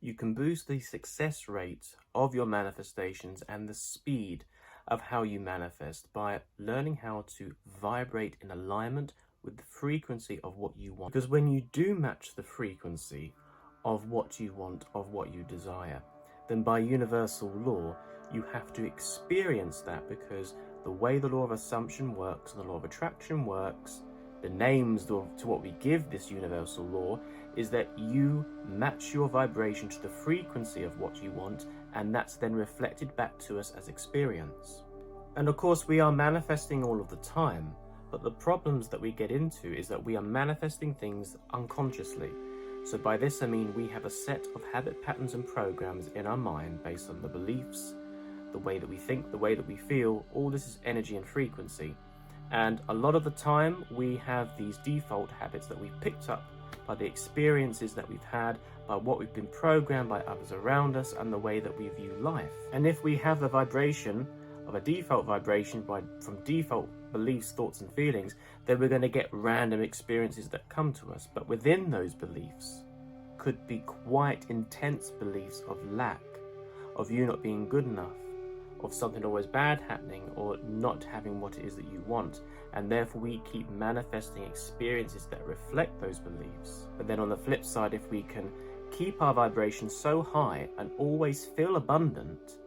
you can boost the success rate of your manifestations and the speed of how you manifest by learning how to vibrate in alignment with the frequency of what you want. Because when you do match the frequency of what you want, of what you desire, then by universal law, you have to experience that, because the way the law of assumption works and the law of attraction works, the names to what we give this universal law is that you match your vibration to the frequency of what you want, and that's then reflected back to us as experience. And of course, we are manifesting all of the time, but the problems that we get into is that we are manifesting things unconsciously. So by this I mean we have a set of habit patterns and programs in our mind based on the beliefs, the way that we think, the way that we feel. All this is energy and frequency. And a lot of the time we have these default habits that we've picked up by the experiences that we've had, by what we've been programmed by others around us, and the way that we view life. And if we have the vibration of a default vibration from default beliefs, thoughts and feelings, then we're going to get random experiences that come to us. But within those beliefs could be quite intense beliefs of lack, of you not being good enough, of something always bad happening, or not having what it is that you want. And therefore we keep manifesting experiences that reflect those beliefs. But then on the flip side, if we can keep our vibration so high and always feel abundant,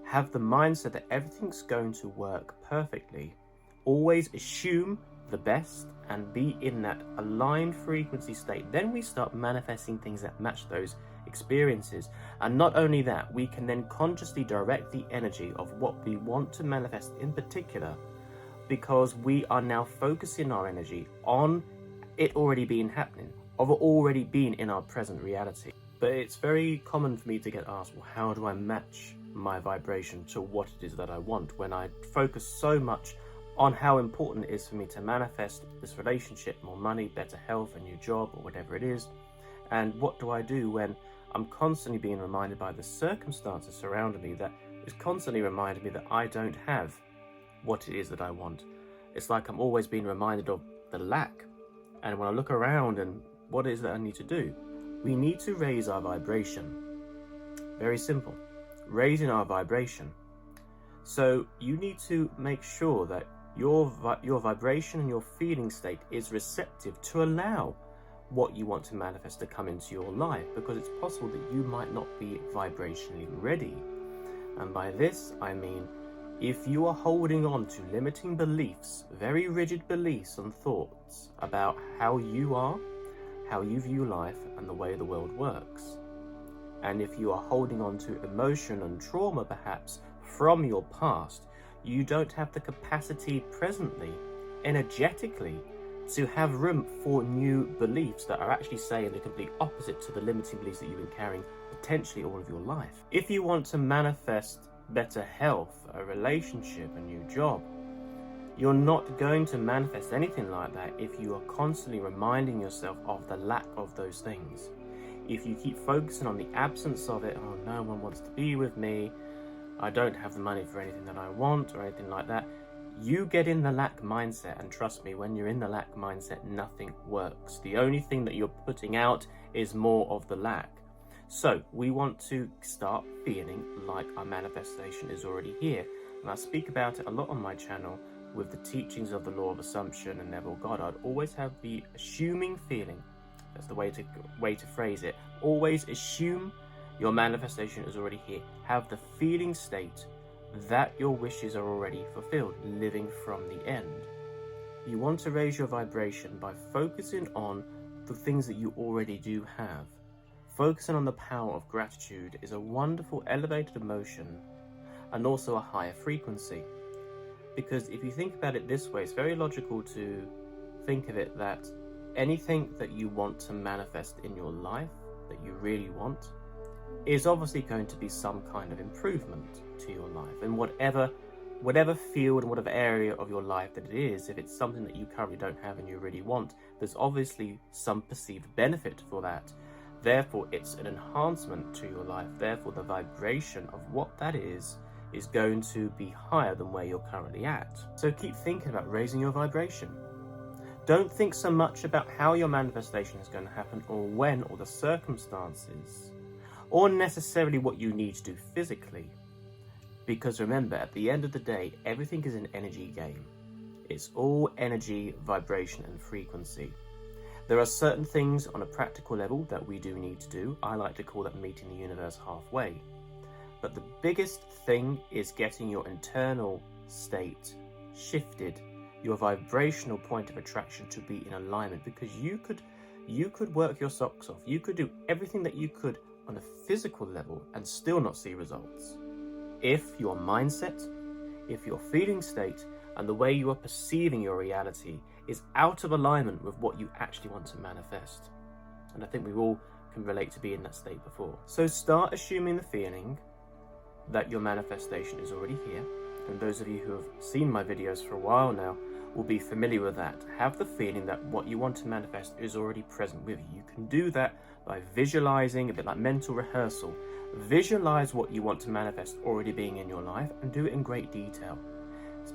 have the mindset that everything's going to work perfectly, always assume the best and be in that aligned frequency state, then we start manifesting things that match those experiences. And not only that, we can then consciously direct the energy of what we want to manifest in particular, because we are now focusing our energy on it already being happening, of it already being in our present reality. But it's very common for me to get asked, well, how do I match my vibration to what it is that I want, when I focus so much on how important it is for me to manifest this relationship, more money, better health, a new job, or whatever it is. And what do I do when I'm constantly being reminded by the circumstances surrounding me that is constantly reminding me that I don't have what it is that I want? It's like I'm always being reminded of the lack. And when I look around and what it is that I need to do, we need to raise our vibration. Very simple. Raising our vibration. So you need to make sure that your vibration and your feeling state is receptive to allow what you want to manifest to come into your life, because it's possible that you might not be vibrationally ready. And by this I mean, if you are holding on to limiting beliefs, very rigid beliefs and thoughts about how you are, how you view life, and the way the world works, and if you are holding on to emotion and trauma perhaps from your past, you don't have the capacity presently, energetically, to have room for new beliefs that are actually saying the complete opposite to the limiting beliefs that you've been carrying potentially all of your life. If you want to manifest better health, a relationship, a new job, you're not going to manifest anything like that if you are constantly reminding yourself of the lack of those things. If you keep focusing on the absence of it, oh, no one wants to be with me, I don't have the money for anything that I want, or anything like that, you get in the lack mindset. And trust me, when you're in the lack mindset, nothing works. The only thing that you're putting out is more of the lack. So we want to start feeling like our manifestation is already here. And I speak about it a lot on my channel with the teachings of the law of assumption and Neville Goddard. Always have the assuming feeling. That's the way to phrase it. Always assume your manifestation is already here. Have the feeling state that your wishes are already fulfilled, living from the end. You want to raise your vibration by focusing on the things that you already do have. Focusing on the power of gratitude is a wonderful elevated emotion and also a higher frequency. Because if you think about it this way, it's very logical to think of it that anything that you want to manifest in your life, that you really want, is obviously going to be some kind of improvement to your life. And whatever field and whatever area of your life that it is, if it's something that you currently don't have and you really want, there's obviously some perceived benefit for that. Therefore, it's an enhancement to your life. Therefore, the vibration of what that is going to be higher than where you're currently at. So keep thinking about raising your vibration. Don't think so much about how your manifestation is going to happen, or when, or the circumstances, or necessarily what you need to do physically. Because remember, at the end of the day, everything is an energy game. It's all energy, vibration, and frequency. There are certain things on a practical level that we do need to do. I like to call that meeting the universe halfway. But the biggest thing is getting your internal state shifted, your vibrational point of attraction to be in alignment, because you could work your socks off. You could do everything that you could on a physical level and still not see results. If your mindset, if your feeling state, and the way you are perceiving your reality is out of alignment with what you actually want to manifest. And I think we all can relate to being in that state before. So start assuming the feeling that your manifestation is already here. And those of you who have seen my videos for a while now will be familiar with that. Have the feeling that what you want to manifest is already present with you. You can do that by visualizing, a bit like mental rehearsal. Visualize what you want to manifest already being in your life and do it in great detail.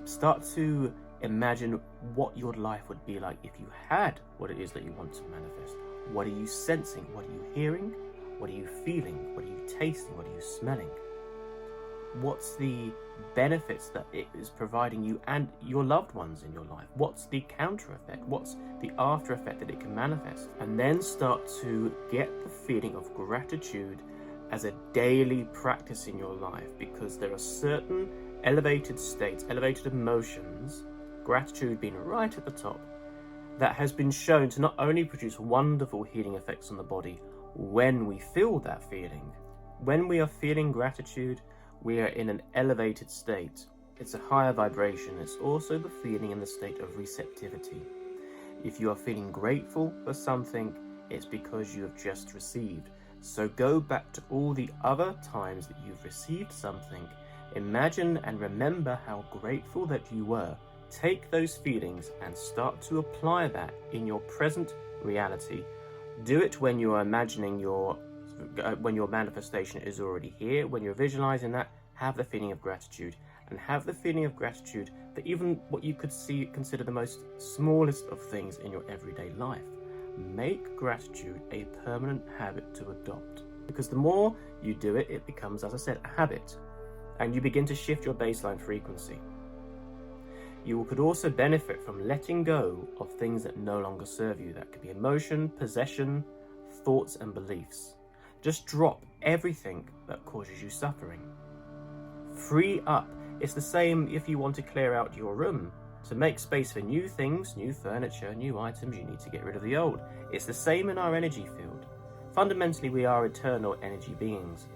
Start to imagine what your life would be like if you had what it is that you want to manifest. What are you sensing? What are you hearing? What are you feeling? What are you tasting? What are you smelling? What's the benefits that it is providing you and your loved ones in your life? What's the counter effect? What's the after effect that it can manifest? And then start to get the feeling of gratitude as a daily practice in your life, because there are certain elevated states, elevated emotions, gratitude being right at the top, that has been shown to not only produce wonderful healing effects on the body when we feel that feeling. When we are feeling gratitude, we are in an elevated state. It's a higher vibration. It's also the feeling in the state of receptivity. If you are feeling grateful for something, it's because you have just received. So go back to all the other times that you've received something. Imagine and remember how grateful that you were. Take those feelings and start to apply that in your present reality. Do it when you are imagining when your manifestation is already here. When you're visualizing that, have the feeling of gratitude, and have the feeling of gratitude that even what you could consider the most smallest of things in your everyday life. Make gratitude a permanent habit to adopt, because the more you do it, it becomes, as I said, a habit. And you begin to shift your baseline frequency. You could also benefit from letting go of things that no longer serve you. That could be emotion, possession, thoughts, and beliefs. Just drop everything that causes you suffering. Free up. It's the same if you want to clear out your room. To make space for new things, new furniture, new items, you need to get rid of the old. It's the same in our energy field. Fundamentally, we are eternal energy beings,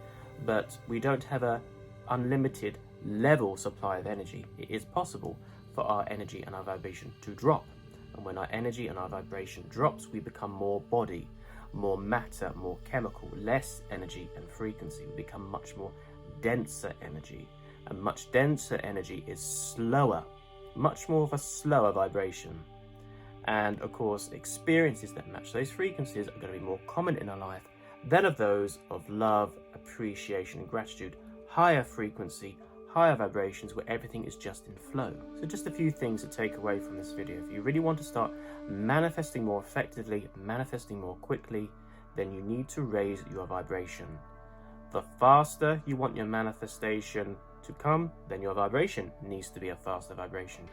but we don't have a unlimited level supply of energy. It is possible for our energy and our vibration to drop. And when our energy and our vibration drops, we become more body, more matter, more chemical, less energy and frequency. We become much more denser energy. And much denser energy is slower, much more of a slower vibration. And of course, experiences that match those frequencies are going to be more common in our life than of those of love, appreciation, and gratitude. Higher frequency, higher vibrations where everything is just in flow. So just a few things to take away from this video. If you really want to start manifesting more effectively, manifesting more quickly, then you need to raise your vibration. The faster you want your manifestation to come, then your vibration needs to be a faster vibration.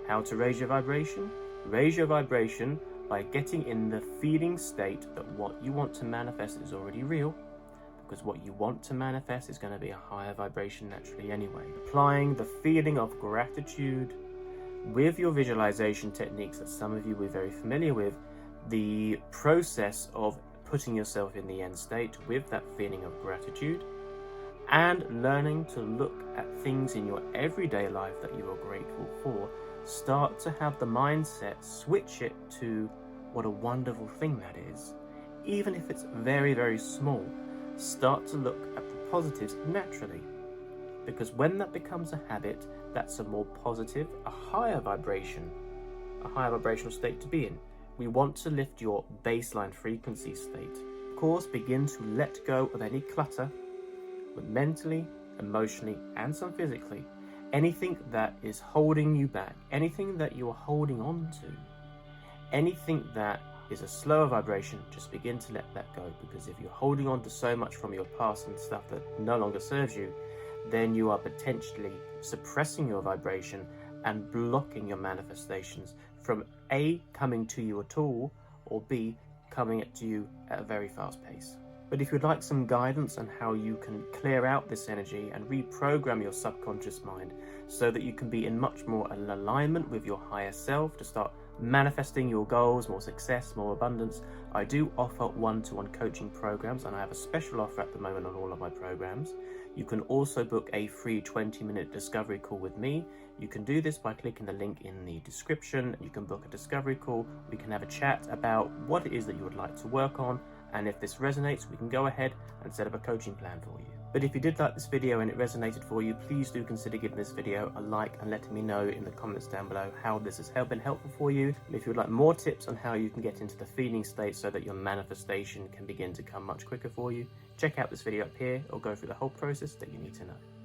How to raise your vibration? Raise your vibration by getting in the feeling state that what you want to manifest is already real, because what you want to manifest is going to be a higher vibration naturally anyway. Applying the feeling of gratitude with your visualization techniques that some of you are very familiar with, the process of putting yourself in the end state with that feeling of gratitude, and learning to look at things in your everyday life that you are grateful for. Start to have the mindset, switch it to what a wonderful thing that is, even if it's very, very small. Start to look at the positives naturally, because when that becomes a habit, that's a more positive, a higher vibration, a higher vibrational state to be in. We want to lift your baseline frequency state. Of course, begin to let go of any clutter, mentally, emotionally, and some physically. Anything that is holding you back, anything that you're holding on to, anything that is a slower vibration. Just begin to let that go, because if you're holding on to so much from your past and stuff that no longer serves you, then you are potentially suppressing your vibration and blocking your manifestations from A, coming to you at all, or B, coming to you at a very fast pace. But if you'd like some guidance on how you can clear out this energy and reprogram your subconscious mind so that you can be in much more alignment with your higher self to start manifesting your goals, more success, more abundance, I do offer one-to-one coaching programs, and I have a special offer at the moment on all of my programs. You can also book a free 20-minute discovery call with me. You can do this by clicking the link in the description. You can book a discovery call. We can have a chat about what it is that you would like to work on, and if this resonates, we can go ahead and set up a coaching plan for you. But if you did like this video and it resonated for you, please do consider giving this video a like and letting me know in the comments down below how this has been helpful for you. And if you'd like more tips on how you can get into the feeling state so that your manifestation can begin to come much quicker for you, check out this video up here or go through the whole process that you need to know.